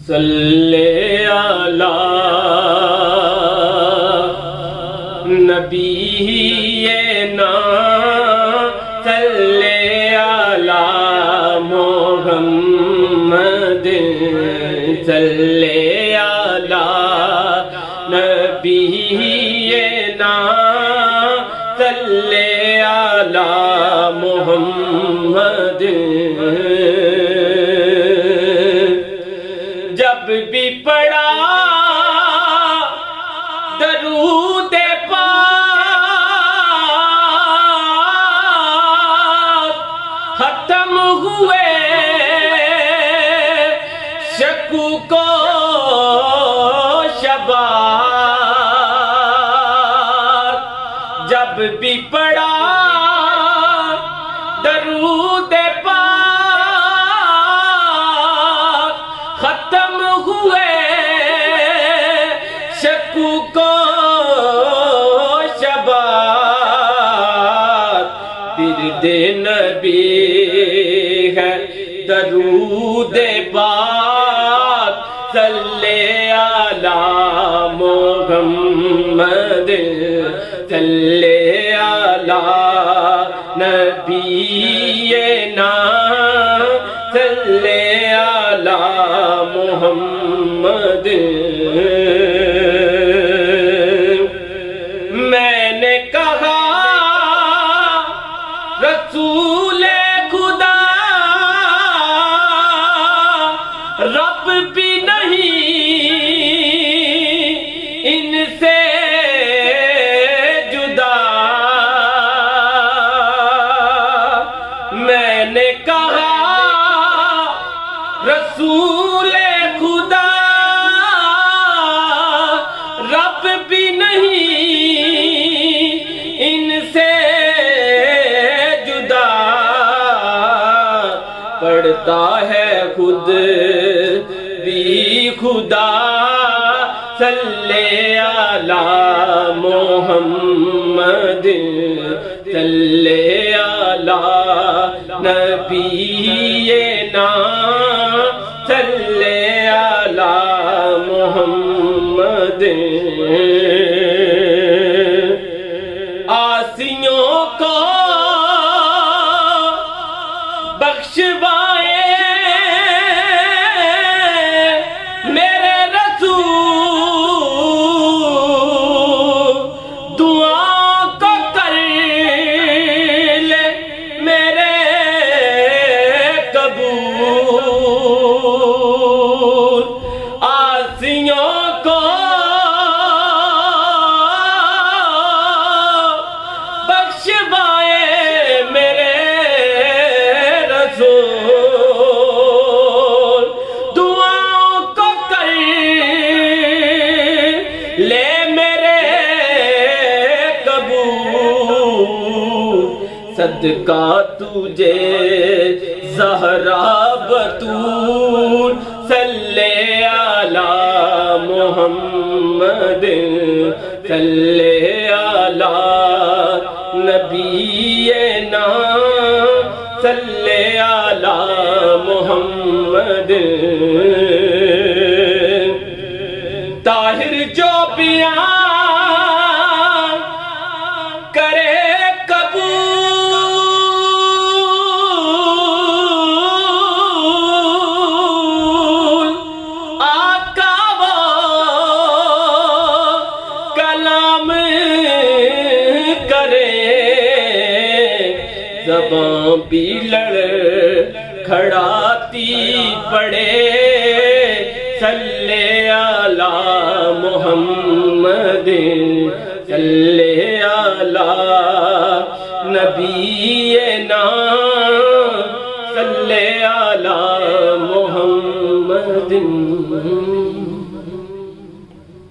صلی علی نبینا صلی علی محمد صلی علی نبینا صلی علی محمد جب بھی پڑھا درود پاک ختم ہوئے شکوک و شبات جب بھی پڑھا درود پاک ختم ہوئے شکوک و شبات ورد نبی ہے درود پاک صلی علی محمد صلی علی نبینا صلی علی محمد میں نے کہا رسول خدا رب بھی نہیں ان سے جدا میں نے کہا رسول خدا رب بھی نہیں ان سے جدا پڑھتا ہے خود بھی خدا صلی علی محمد صلی علی نبینا صلی علی محمد عاصیوں کو بخشوائے میرے رسول دعا کو کر لے میرے قبول عاصیوں کو بخشوائے میرے رسول دعاؤں کو کر لے میرے قبول صدقہ تجھے زہرا بتول صلی علی محمد صلی علی نبینا صلی علی محمد طاہر جو بیان کرے قبول آقا وہ کلام کرے زباں بھی لڑ کھڑاتی پڑے صلی علی محمد صلی علی نبینا صلی علی محمد